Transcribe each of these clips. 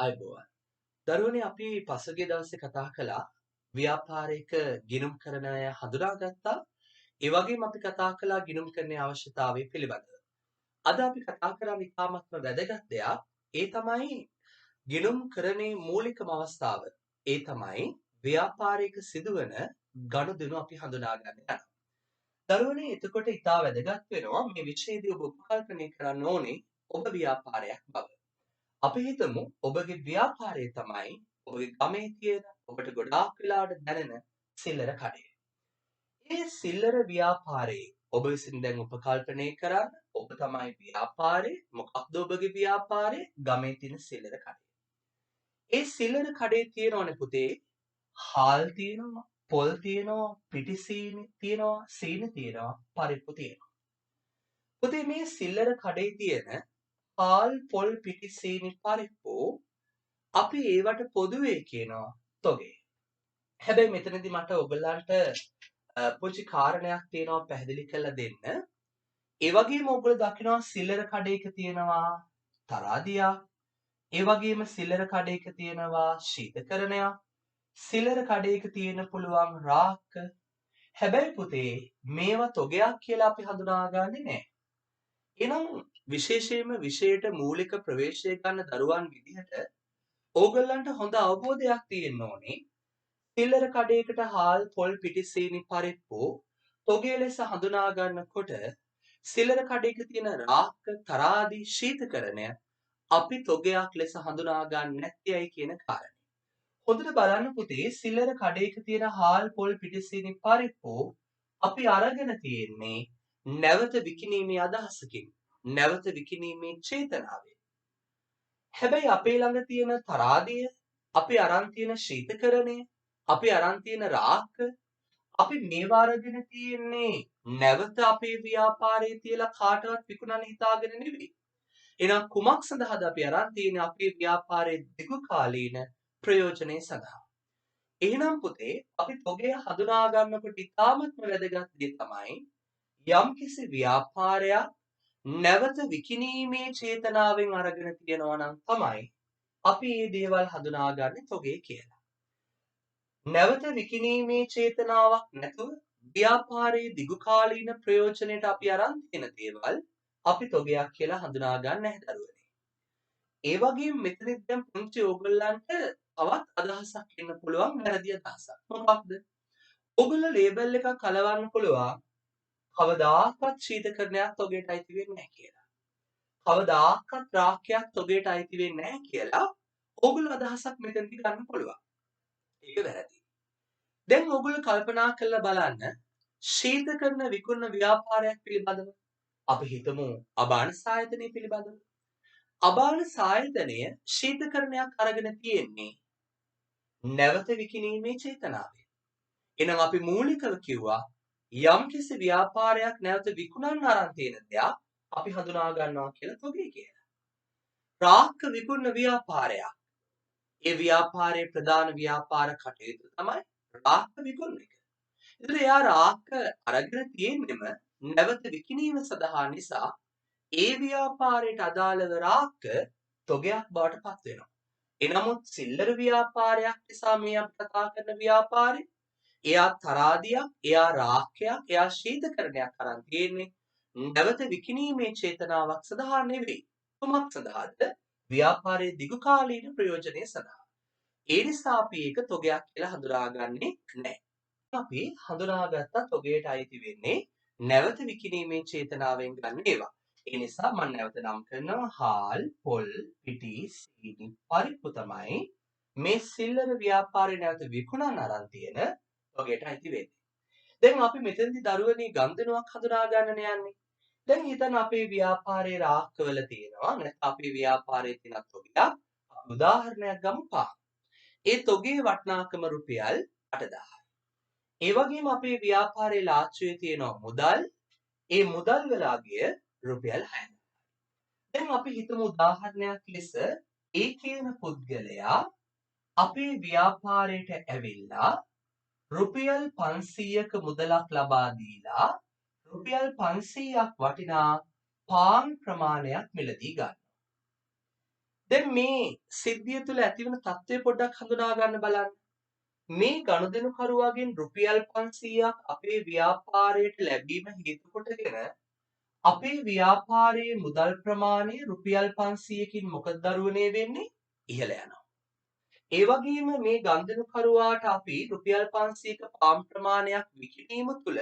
ආයුබෝවන්. දරුවනේ අපි පසුගිය දවසේ කතා කළා ව්‍යාපාරයක ගිණුම් කරන අය හඳුනාගත්තා. ඒ වගේම අපි කතා කළා ගිණුම් කරන්නේ අවශ්‍යතාවය පිළිබඳව. අද අපි කතා කරන්නේ ඉතාමත්ම වැදගත් දෙයක්. ඒ තමයි ගිණුම් කරන්නේ මූලිකම අවස්ථාව. ඒ තමයි ව්‍යාපාරයක සිදුවන ගනුදෙනු අපි හඳුනා ගන්න යනවා. දරුවනේ එතකොට ඉතා වැදගත් වෙනවා මේ විෂයේදී ඔබ උපකල්පනය කරන්න ඕනේ ඔබ ව්‍යාපාරයක් බව. අපි හිතමු ඔබගේ ව්‍යාපාරය තමයි ඔබගේ ගමේ තියෙන ඔබට ගොඩාක් වෙලාවට දැනෙන සිල්ලර කඩේ. ඒ සිල්ලර ව්‍යාපාරයේ ඔබ විසින් දැන් උපකල්පනය කරන්න ඔබ තමයි ව්‍යාපාරේ මොකක්ද ඔබගේ ව්‍යාපාරේ ගමේ තියෙන සිල්ලර කඩේ. ඒ සිල්ලර කඩේ තියෙනවනේ පුතේ හාල් තියෙනවා, පොල් තියෙනවා, පිටි සීනි තියෙනවා, සීනි තියෙනවා, පරිප්පු තියෙනවා. පුතේ මේ සිල්ලර කඩේ තියෙන හාල්, පොල්, පිටි සීනි, පරිප්පු අපි ඒවට පොදුවේ කියනවා තොගේ. හැබැයි මෙතනදී මට ඔයගලන්ට පුංචි කාරණයක් තියෙනවා පැහැදිලි කරලා දෙන්න. ඒ වගේම ඔයගොල්ලෝ දකිනවා සිල්ලර කඩේක තියෙනවා තරාදියක්. ඒ වගේම සිල්ලර කඩේක තියෙනවා ශීතකරණයක්. සිල්ලර කඩේක තියෙන පුළුවන් රාක්ක. හැබැයි පුතේ මේවා තොගයක් කියලා අපි හඳුනාගන්නේ නැහැ. එනම් විශේෂයෙන්ම විෂයට මූලික ප්‍රවේශය ගන්න දරුවන් විදිහට ඕගොල්ලන්ට හොඳ අවබෝධයක් තියෙන්න ඕනේ. සිල්ලර කඩේකට හාල්, පොල්, පිටි, සීනි, පරිප්පු තොගේ ලෙස හඳුනා ගන්නකොට සිල්ලර කඩේක තියෙන රාක්ක, තරාදි, ශීතකරණය අපි තොගයක් ලෙස හඳුනා ගන්න නැත්තේ ඇයි කියන කාරණය. හොඳට බලන්න පුතේ සිල්ලර කඩේක තියෙන හාල්, පොල්, පිටි, සීනි, පරිප්පු අපි අරගෙන තියෙන්නේ නැවත විකිණීමේ අදහසකින්. නැවත විකිණීමේ චේතනාවෙන්. හැබැයි අපේ ළඟ තියෙන තරාදිය, අපි අරන් තියෙන ශීතකරණය, අපි අරන් තියෙන රාක්ක, අපි මේවා අරගෙන තියෙන්නේ නැවත අපේ ව්‍යාපාරයේ තියලා කාටවත් විකුණන්න හිතාගෙන නෙවෙයි. එහෙනම් කුමක් සඳහාද අපි අරන් තියෙන්නේ අපේ ව්‍යාපාරයේ දීර්ඝකාලීන ප්‍රයෝජනය සඳහා. එහෙනම් පුතේ අපි තොගය හඳුනා ගන්නකොට ඉතාමත්ම වැදගත් දේ තමයි යම්කිසි ව්‍යාපාරයක් නැවත විකිණීමේ චේතනාවෙන් අරගෙන තියෙනවා නම් තමයි අපි මේ දේවල් හඳුනාගන්නේ තොගේ කියලා. නැවත විකිණීමේ චේතනාවක් නැතුව ව්‍යාපාරයේ දිගුකාලීන ප්‍රයෝජනයට අපි අරන් තියෙන දේවල් අපි තොගයක් කියලා හඳුනා ගන්න නැහැ දරුවනේ. ඒ වගේම මෙතනදී දැන් පුංචි ඕගොල්ලන්ට තවත් අදහසක් එන්න පුළුවන් වැරදි අදහසක්. මොකක්ද? ඕගොල්ලෝ ලේබල් එකක් කලවන්න පුළුවන් කවදාකවත් ශීතකරණයක් තොගයට අයිති වෙන්නේ නැහැ කියලා. කවදාකවත් රාක්කයක් තොගයට අයිති වෙන්නේ නැහැ කියලා ඕගොල්ලෝ අදහසක් මෙතනදී ගන්න පුළුවන්. ඒක වැරදි. දැන් ඕගොල්ලෝ කල්පනා කරලා බලන්න ශීතකරණ විකුණන ව්‍යාපාරයක් පිළිබඳව අපි හිතමු අබාන සායතනය පිළිබඳව. අබාන සායතනය ශීතකරණයක් අරගෙන තියෙන්නේ නැවත විකිණීමේ චේතනාවෙන්. එහෙනම් අපි මූලිකව කිව්වා යම්කිසි ව්‍යාපාරයක් නැවත විකුණන්න අරන් තියෙන දෙයක් අපි හඳුනා ගන්නවා කියලා තොගේ කියලා. රාක්ක විකුණන ව්‍යාපාරයක්. ඒ ව්‍යාපාරයේ ප්‍රධාන ව්‍යාපාර කටයුතු තමයි රාක්ක විකුණන එක. ඒතර එයා රාක්ක අරගෙන තියෙන්නෙම නැවත විකිණීම සඳහා නිසා ඒ ව්‍යාපාරයට අදාළව රාක්ක තොගයක් බවට පත් වෙනවා. එනමුත් සිල්ලර ව්‍යාපාරයක් නිසා මේ අපි කතා කරන ව්‍යාපාරේ එයා තරාදියක්, එයා රාක්කයක්, එයා ශීතකරණයක් අරන් තියෙන්නේ නැවත විකිණීමේ චේතනාවක් සඳහා නෙවෙයි. කුමක් සඳහාද? ව්‍යාපාරයේ දිගුකාලීන ප්‍රයෝජනය සඳහා. ඒ නිසා අපි ඒක තොගයක් කියලා හඳුනාගන්නේ නැහැ. අපි හඳුනාගත්ත තොගයට අයිති වෙන්නේ නැවත විකිණීමේ චේතනාවෙන් ගන්න ඒවා. ඒ නිසා මම නැවත නම් කරනවා හාල්, පොල්, පිටි, සීනි, පරිප්පු තමයි මේ සිල්ලර ව්‍යාපාරේ නැවත විකුණන්න අරන් තියෙන තොගයට අයිති වෙන්නේ. දැන් අපි මෙතනදී දරුවනේ ගනුදෙනුවක් හඳුනා ගන්නන යන්නේ. දැන් හිතන්න අපේ ව්‍යාපාරයේ රාක්කවල තියෙනවා නැත්නම් අපේ ව්‍යාපාරයේ තියෙන තොගයක්. අපි උදාහරණයක් ගමු පාන්. ඒ තොගේ වටිනාකම රුපියල් 8000යි. ඒ වගේම අපේ ව්‍යාපාරයේ ලාච්චුවේ තියෙන මුදල්, ඒ මුදල් වල අගය රුපියල් 6000යි. දැන් අපි හිතමු උදාහරණයක් ලෙස ඒ කියන පුද්ගලයා අපේ ව්‍යාපාරයට ඇවිල්ලා රුපියල් 500ක මුදලක් ලබා දීලා රුපියල් 500ක් වටිනා පාන් ප්‍රමාණයක් මිලදී ගන්නවා. දැන් මේ සිද්ධිය තුළ ඇතිවන තත්ත්වය පොඩ්ඩක් හඳුනා ගන්න බලන්න. මේ ගනුදෙනුකරුවාගෙන් රුපියල් 500ක් අපේ ව්‍යාපාරයට ලැබීම හේතු කොටගෙන අපේ ව්‍යාපාරයේ මුදල් ප්‍රමාණය රුපියල් 500කින් මොකද දරුවනේ වෙන්නේ? ඉහළ යනවා. ඒ වගේම මේ ගනුදෙනුකරුවාට අපි රුපියල් 500ක පාම් ප්‍රමාණයක් විකිණීම තුළ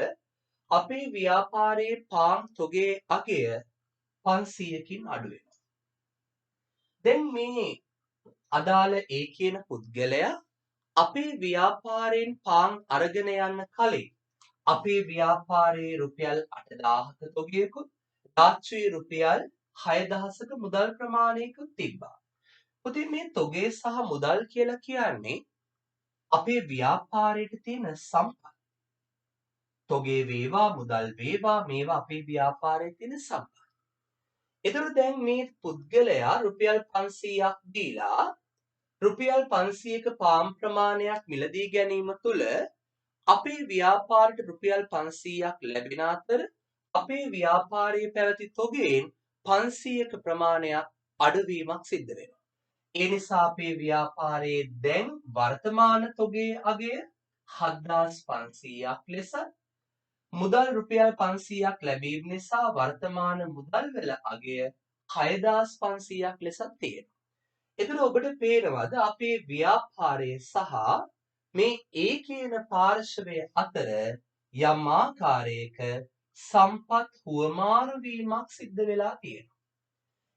අපේ ව්‍යාපාරයේ පාම් තොගේ අගය 500කින් අඩු වෙනවා. දැන් මේ අදාළ ඒ කියන පුද්ගලයා අපේ ව්‍යාපාරයෙන් පාන් අරගෙන යන්න කලින් අපේ ව්‍යාපාරයේ රුපියල් 8000ක තොගයකුත් ලාච්චුවේ රුපියල් 6000ක මුදල් ප්‍රමාණයකුත් තිබ්බා. පුතේ මේ තොගේ සහ මුදල් කියලා කියන්නේ අපේ ව්‍යාපාරයට තියෙන සම්පත්. තොගේ වේවා මුදල් වේවා මේවා අපේ ව්‍යාපාරයේ තියෙන සම්පත්. එතකොට දැන් මේ පුද්ගලයා රුපියල් 500ක් දීලා රුපියල් 500ක පාම් ප්‍රමාණයක් මිලදී ගැනීම තුළ අපේ ව්‍යාපාරයට රුපියල් 500ක් ලැබෙන අතර අපේ ව්‍යාපාරයේ පැවති තොගයෙන් 500ක ප්‍රමාණයක් අඩුවීමක් සිද්ධ වෙනවා. ඒ නිසා අපේ ව්‍යාපාරයේ දැන් වර්තමාන තොගේ අගය 7500ක් ලෙස මුදල් රුපියල් 500ක් ලැබීම නිසා වර්තමාන මුදල් වල අගය 6500ක් ලෙස තියෙනවා. එතන ඔබට පේනවද අපේ ව්‍යාපාරය සහ මේ ඒ කියන පාර්ශවය අතර යම් ආකාරයක සම්පත් හුවමාරු වීමක් සිද්ධ වෙලා තියෙනවා.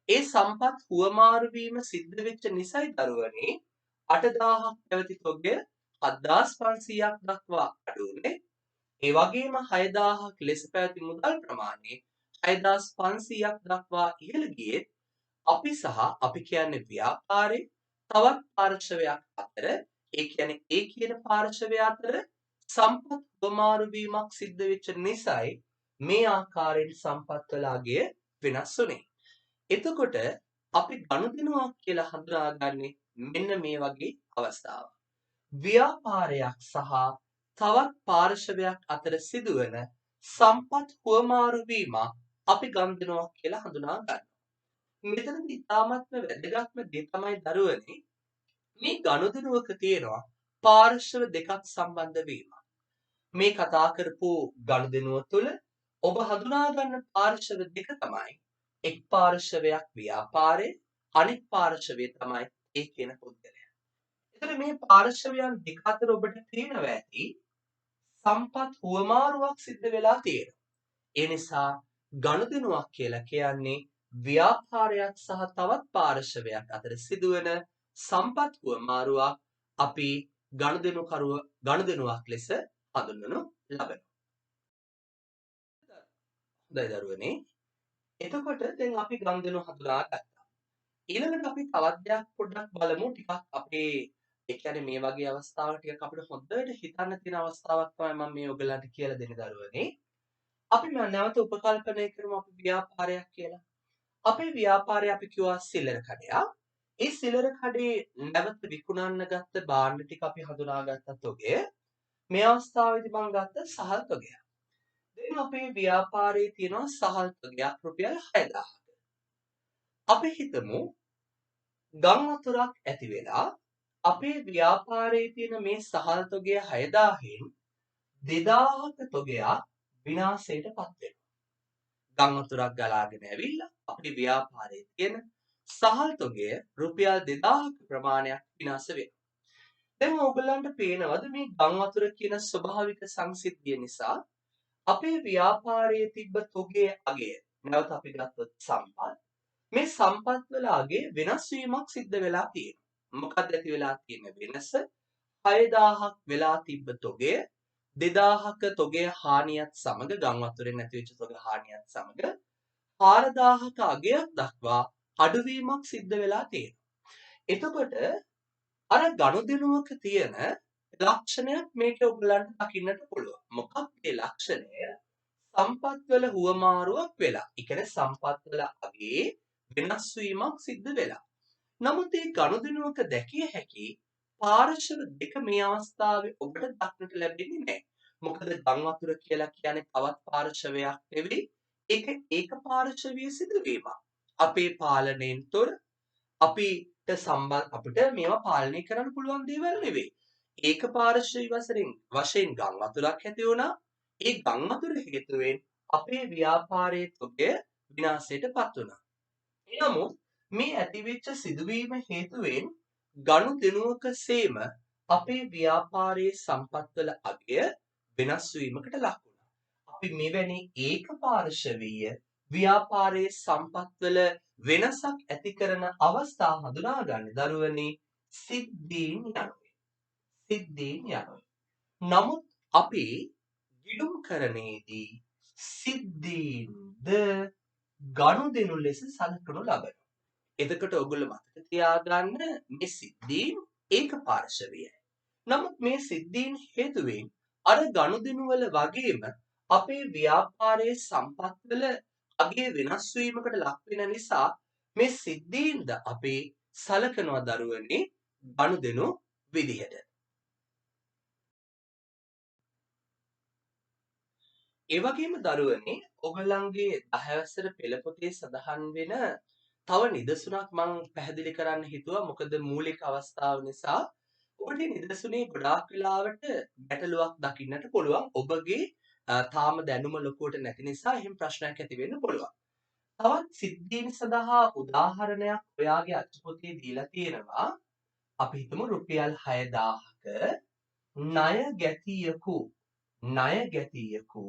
ඒ සම්පත් හුවමාරු වීම සිද්ධ වෙච්ච නිසයි දරුවනේ 8000ක් පැවති තොගය 7500ක් දක්වා අඩු වුනේ. ඒ වගේම 6000ක් ලෙස පැවති මුදල් ප්‍රමාණය 6500ක් දක්වා ඉහළ ගියේ අපි සහ අපි කියන්නේ ව්‍යාපාරේ තවත් පාර්ශවයක් අතර ඒ කියන්නේ ඒ කියන පාර්ශවය අතර සම්පත් උපමාරු වීමක් සිද්ධ වෙච්ච නිසායි මේ ආකාරයෙන් සම්පත් වල අගය වෙනස් වුනේ. එතකොට අපි ගනුදෙනුවක් කියලා හඳුනාගන්නේ මෙන්න මේ වගේ අවස්ථාවක්. ව්‍යාපාරයක් සහ තවත් පාර්ශවයක් අතර සිදුවන සම්පත් හුවමාරු වීම අපි ගනුදෙනුවක් කියලා හඳුනා ගන්නවා. මෙතනදී ඉතාමත්ම වැදගත්ම දේ තමයි දරුවනේ මේ ගනුදෙනුවක තියෙනවා පාර්ශව දෙකක් සම්බන්ධ වීම. මේ කතා කරපු ගනුදෙනුව තුළ ඔබ හඳුනා ගන්න පාර්ශව දෙක තමයි එක් පාර්ශවයක් ව්‍යාපාරය අනෙක් පාර්ශවය තමයි ඒ කියන පුද්ගලයා. එතන මේ පාර්ශවයන් දෙක අතර ඔබට පේනවා ඇති සම්පත් හුවමාරුවක් සිද්ධ වෙලා තියෙනවා. ඒ නිසා ගනුදෙනුවක් කියලා කියන්නේ ව්‍යාපාරයක් සහ තවත් පාර්ශවයක් අතර සිදුවන සම්පත් හුවමාරුවක් අපි ගනුදෙනුවක් ලෙස හඳුන්වනු ලබනවා. හොඳයි දරුවනේ. එතකොට දැන් අපි ගනුදෙනුව හඳුනාගත්තා. ඊළඟට අපි තවත් දෙයක් පොඩ්ඩක් බලමු. ටිකක් අපේ ඒ කියන්නේ මේ වගේ අවස්ථාවක ටිකක් අපිට හොඳට හිතන්න තියෙන අවස්ථාවක් තමයි මම මේ ඔයගලන්ට කියලා දෙන්නේ දරුවනේ. අපි නැවත උපකල්පනය කරමු අපි ව්‍යාපාරයක් කියලා. අපේ ව්‍යාපාරය අපි කිව්වා සිල්ලර කඩයක්. ඒ සිල්ලර කඩේ නැවත විකුණන්න ගත්ත භාණ්ඩ ටික අපි හඳුනාගත්ත තොගය. මේ අවස්ථාවේදී මම ගත්ත සහල් තොගය. දැන් අපේ ව්‍යාපාරයේ තියෙනවා සහල් තොගයක් රුපියල් 6000ක. අපි හිතමු ගම් වතුරක් ඇති වෙලා අපේ ව්‍යාපාරයේ තියෙන මේ සහල් තොගය 6000න් 2000ක තොගයක් විනාශයටපත් වෙනවා. ගම් වතුරක් ගලාගෙන ඇවිල්ලා අපේ ව්‍යාපාරයේ තියෙන සහල් තොගය රුපියල් 2000ක ප්‍රමාණයක් විනාශ වෙනවා. දැන් ඔයගලන්ට පේනවද මේ ගම් වතුර කියන ස්වභාවික සංසිද්ධිය නිසා අපේ ව්‍යාපාරයේ තිබ්බ තොගේ අගය නැවත අපි ගත්තොත් සම්පත් මේ සම්පත් වල අගය වෙනස් වීමක් සිද්ධ වෙලා තියෙනවා. මොකක්ද ඇති වෙලා තියෙන වෙනස? 6000ක් වෙලා තිබ්බ තොගය 2000ක තොගය හානියත් සමග ගම් වතුරෙන් නැති වෙච්ච තොග හානියත් සමග 4000ක අගයක් දක්වා අඩුවීමක් සිද්ධ වෙලා තියෙනවා. එතකොට අර ගනුදෙනුවක තියෙන ලක්ෂණයක් මේක ඔයගලන්ට දකින්නට පුළුවන්. මොකක්ද ඒ ලක්ෂණය? සම්පත් වල හුවමාරුවක් වෙලා. ඒ කියන්නේ සම්පත් වල අගේ වෙනස් වීමක් සිද්ධ වෙලා. නමුත් මේ ගනුදෙනුවක දැකිය හැකි පාර්ශව දෙක මේ අවස්ථාවේ ඔබට දක්නට ලැබෙන්නේ නැහැ. මොකද ගම් වතුර කියලා කියන්නේ තවත් පාර්ශවයක් නෙවෙයි. ඒක පාර්ශවීය සිදුවීමක්. අපේ පාලනයෙන් තොර අපිට මේවා පාලනය කරන්න පුළුවන් දේවල් නෙවෙයි. ඒකපාර්ශ්වී වශයෙන් ගම් වතුරක් ඇති වුණා. ඒ ගම් වතුර හේතුවෙන් අපේ ව්‍යාපාරයේ තොගය විනාශයටපත් වුණා. නමුත් මේ ඇතිවෙච්ච සිදුවීම හේතුවෙන් ගනුදෙනුවක සේම අපේ ව්‍යාපාරයේ සම්පත්වල අගය වෙනස් වීමකට ලක් වුණා. අපි මෙවැනි ඒකපාර්ශවීය ව්‍යාපාරයේ සම්පත්වල වෙනසක් ඇති කරන අවස්ථා හඳුනාගන්නේ දරුවනි සිද්ධීන් යනුවෙන්. සිද්ධීන් යනුවෙන්. නමුත් අපි ගිණුම්කරණයේදී සිද්ධීන්ද ගනුදෙනු ලෙස සලකනු ලබනවා. එතකොට ඔයගොල්ලෝ මතක තියාගන්න මේ සිද්ධීන් ඒකපාර්ශවීයයි. නමුත් මේ සිද්ධීන් හේතුවෙන් අර ගනුදෙනු වල වගේම අපේ ව්‍යාපාරයේ සම්පත්වල අගය වෙනස් වීමකට ලක් වෙන නිසා මේ සිද්ධීන්ද අපි සලකනවා දරුවනේ ගනුදෙනු විදිහට. ඒ වගේම දරුවනේ ඔයගොල්ලන්ගේ 10 වසර පෙළ පොතේ සඳහන් වෙන තව නිදසුනක් මම පැහැදිලි කරන්න හිතුවා. මොකද මූලික අවස්ථාව නිසා ඔබට නිදසුනේ ගොඩාක් වෙලාවට ගැටලුවක් දකින්නට පුළුවන්. ඔබගේ තාම දැනුම ලොකුවට නැති නිසා එහෙම ප්‍රශ්නයක් ඇති වෙන්න පුළුවන්. තවත් සිද්ධීන් සඳහා උදාහරණයක් ඔයාගේ අච්චුපොතේ දීලා තියෙනවා. අපි හිතමු රුපියල් 6000ක ණය ගැතියකු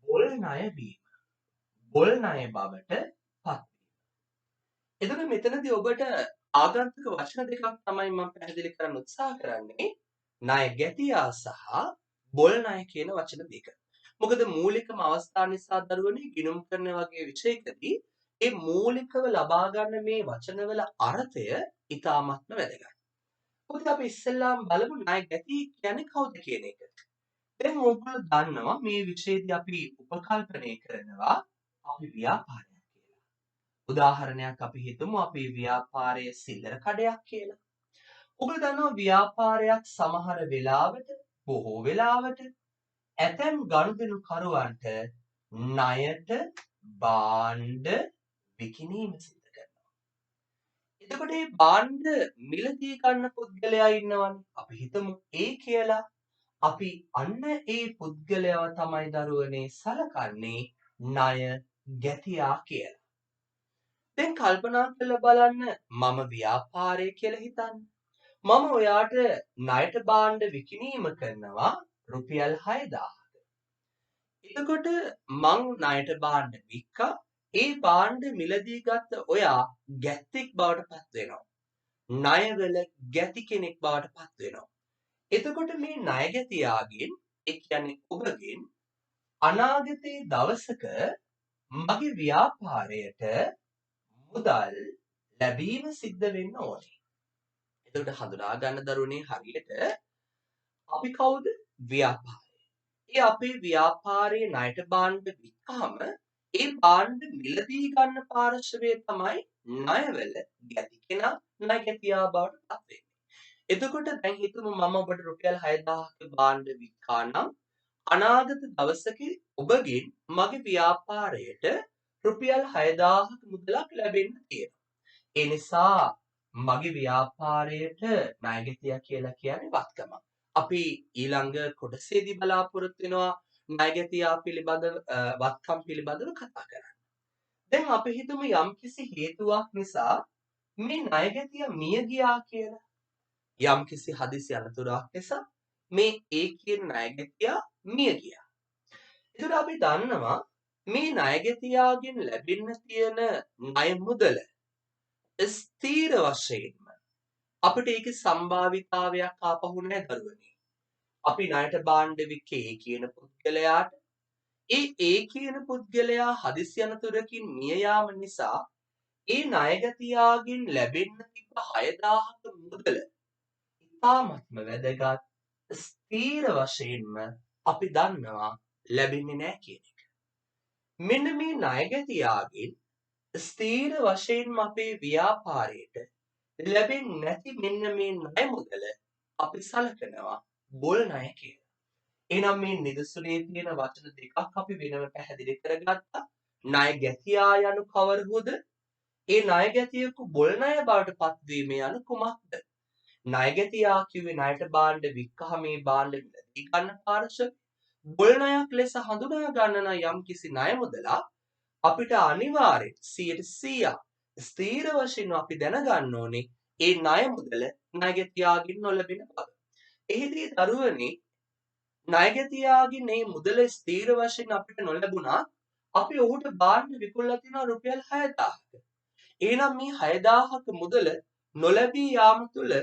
බොල් ණය වීම. බොල් ණය බවට පත්. එතකොට මෙතනදී ඔබට ආගන්තුක වචන දෙකක් තමයි මම පැහැදිලි කරන්න උත්සාහ කරන්නේ. ණය ගැතියා සහ බොල් ණය කියන වචන දෙක. මොකද මූලිකම අවස්ථා නිසා දරුවනේ ගිණුම් කරන වගේ විෂයකදී ඒ මූලිකව ලබා ගන්න මේ වචනවල අර්ථය ඉතාමත්ම වැදගත්. මොකද අපි ඉස්සෙල්ලාම බලමු ණය ගැති කියන්නේ කවුද කියන එක. දැන් ඔයගොල්ලෝ දන්නවා මේ විෂයේදී අපි උපකල්පනය කරනවා අපි ව්‍යාපාරයක් කියලා. උදාහරණයක් අපි හිතමු අපේ ව්‍යාපාරයේ සිල්ලර කඩයක් කියලා. ඔයගොල්ලෝ දන්නවා ව්‍යාපාරයක් සමහර වෙලාවට බොහෝ වෙලාවට ඇතැම් ගනුදෙනු කරුවන්ට ණයට භාණ්ඩ විකිණීම සිදු කරනවා. එතකොට මේ භාණ්ඩ මිලදී ගන්න පුද්ගලයා ඉන්නවනේ. අපි හිතමු ඒ කියලා. අපි අන්න ඒ පුද්ගලයාව තමයි දරුවනේ සලකන්නේ ණය ගැතියා කියලා. දැන් කල්පනා කරලා බලන්න මම ව්‍යාපාරය කියලා හිතන්න. මම ඔයාට ණයට භාණ්ඩ විකිණීම කරනවා රුපියල් 6000ක. එතකොට මං ණයට භාණ්ඩ වික්කා. ඒ භාණ්ඩ මිලදී ගත්ත ඔයා ගැත්තෙක් බවට පත් වෙනවා. ණයවල ගැති කෙනෙක් බවට පත් වෙනවා. එතකොට මේ ණය ගැතියාගෙන් ඒ කියන්නේ ඔබගෙන් අනාගතයේ දවසක මගේ ව්‍යාපාරයට මුදල් ලැබීම සිද්ධ වෙන්න ඕනේ. එතකොට හඳුනා ගන්න දරුවනේ හරියට අපි කවුද? ව්‍යාපාරය. ඒ අපේ ව්‍යාපාරයේ ණයට භාණ්ඩ වික්කහම ඒ භාණ්ඩ මිලදී ගන්න පාර්ශවය තමයි ණයවල ගැති කෙනා ණය ගැතියා බවට පත් වෙන්නේ. එතකොට දැන් හිතමු මම ඔබට රුපියල් 6000ක භාණ්ඩ වික්කා නම් අනාගත දවසක ඔබගෙන් මගේ ව්‍යාපාරයට රුපියල් 6000ක මුදලක් ලැබෙන්න තියෙනවා. ඒ නිසා මගේ ව්‍යාපාරයට ණය ගැතියා කියලා කියන්නේ වත්කමක්. අපි ඊළඟ කොටසේදී බලාපොරොත්තු වෙනවා ණය ගැතියා පිළිබඳව වත්කම් පිළිබඳව කතා කරන්න. දැන් අපි හිතමු යම්කිසි හේතුවක් නිසා මේ ණය ගැතියා මිය ගියා කියලා. යම්කිසි හදිසි අනතුරක් නිසා මේ ඒ කියන ණය ගැතියා මිය ගියා. ඒතර අපි දන්නවා මේ ණය ගැතියාගෙන් ලැබෙන්න තියෙන ණය මුදල ස්ථීර වශයෙන්ම අපිට ඒකේ සම්භාවිතාවයක් ආපහු නැහැ දරුවනේ. අපි ණයට භාණ්ඩ වික්කේ ඒ කියන පුද්ගලයාට ඒ කියන පුද්ගලයා හදිසි අනතුරකින් මිය යාම නිසා ඒ ණය ගැතියාගෙන් ලැබෙන්න තිබ්බ 6000ක මුදල ඉතාමත්ම වැදගත් ස්ථීර වශයෙන්ම අපි දන්නවා ලැබෙන්නේ නැහැ කියන එක. මෙන්න මේ ණය ගැතියාගෙන් ස්ථීර වශයෙන්ම අපේ ව්‍යාපාරයට ලැබෙන්නේ නැති මෙන්න මේ ණය මුදල අපි සලකනවා බොල් ණය කියලා. එහෙනම් මේ නිදසුනේ තියෙන වචන දෙකක් අපි වෙනම පැහැදිලි කරගත්තා. ණය ගැතියා යනු කවරහුද? ඒ ණයගැතියෙකු බොල් ණය බවට පත්වීම යන කුමක්ද? ණයගැතියා කිව්වේ ණයට භාණ්ඩ වික්කහම මේ භාණ්ඩ මිලදී ගන්න පාර්ශ්වය. බොල් ණයක් ලෙස හඳුනා ගන්න යම්කිසි ණය මුදලක් අපිට අනිවාර්යෙන් 100% ස්ථීර වශයෙන් අපි දැනගන්න ඕනේ ඒ ණය මුදල ණයගැතියාගෙන් නොලැබෙන බව. එහිදී දරුවනේ ණයගැතියාගෙන් මේ මුදල ස්ථීර වශයෙන් අපිට නොලැබුණා අපි ඔහුට භාණ්ඩ විකුණලා තිනවා රුපියල් 6000ක. එහෙනම් මේ 6000ක මුදල නොලැබී යාම තුළ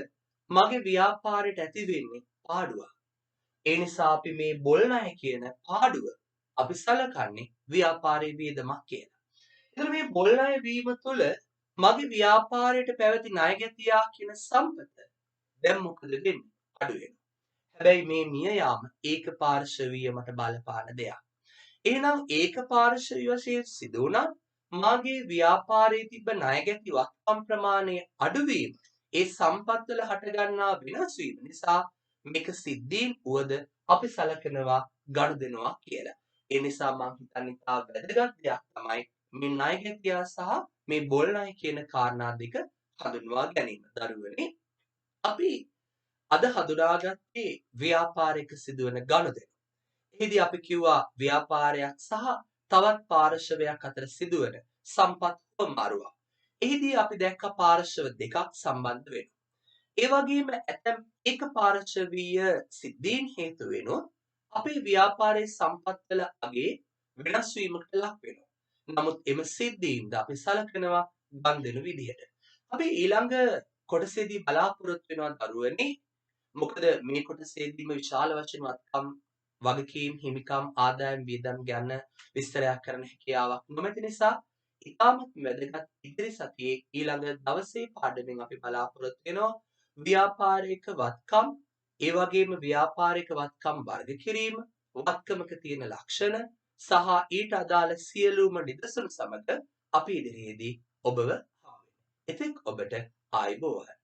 මගේ ව්‍යාපාරයට ඇති වෙන්නේ පාඩුවක්. ඒ නිසා අපි මේ බොල් ණය කියන පාඩුව අපි සලකන්නේ ව්‍යාපාරයේ වියදමක් කියලා. එතකොට මේ බොල් ණය වීම තුළ මගේ ව්‍යාපාරයට පැවති ණයගැතියා කියන සම්පත දැන් මොකද වෙන්නේ? අඩු වෙනවා. හැබැයි මේ මිය යාම ඒකපාර්ශවීය මට බලපාන දෙයක්. එහෙනම් ඒකපාර්ශවීය වශයෙන් සිදු වුණා මාගේ ව්‍යාපාරයේ තිබ්බ ණයගැති වත්කම් ප්‍රමාණය අඩුවීම ඒ සම්පත්වල හටගන්නා වෙනස් වීම නිසා මේක සිද්ධීන් වුවද අපි සලකනවා ගනුදෙනුවක් කියලා. ඒ නිසා මම හිතන්නේ ඉතා වැදගත් දෙයක් තමයි මේ ණයගැතියා සහ මේ බොල් ණය කියන කාරණා දෙක හඳුන්වා ගැනීම. දරුවනේ අපි අද හඳුනාගත්තේ ව්‍යාපාරයක සිදුවන ගනුදෙනු. එහිදී අපි කිව්වා ව්‍යාපාරයක් සහ තවත් පාර්ශවයක් අතර සිදුවන සම්පත් හොමාරුවක්. එහිදී අපි දැක්ක පාර්ශව දෙකක් සම්බන්ධ වෙනවා. ඒ වගේම ඇතැම් එක පාර්ශවීය සිද්ධීන් හේතු වෙනුත් අපේ ව්‍යාපාරයේ සම්පත්වල අගේ වෙනස් වීමකට ලක් වෙනවා. නමුත් එම සිද්ධීන්ද අපි සලකනවා ගනුදෙනු විදිහට. අපි ඊළඟ කොටසේදී බලාපොරොත්තු වෙනවා දරුවනේ මොකද මේ කොටසේදීම විශාල වශයෙන් වත්කම් වගකීම් හිමිකම් ආදායම් වියදම් ගැන විස්තරයක් කරන්න හැකියාවක් නොමැති නිසා ඉතාමත් වැදගත් ඉදිරි සතියේ ඊළඟ දවසේ පාඩමෙන් අපි බලාපොරොත්තු වෙනවා ව්‍යාපාරික වත්කම් ඒ වගේම ව්‍යාපාරික වත්කම් වර්ග කිරීම වත්කමක තියෙන ලක්ෂණ සහ ඊට අදාළ සියලුම නිදසුන් සමග අපි ඉදිරියේදී ඔබව හමු වෙනවා. එතෙක් ඔබට ආයුබෝවන්.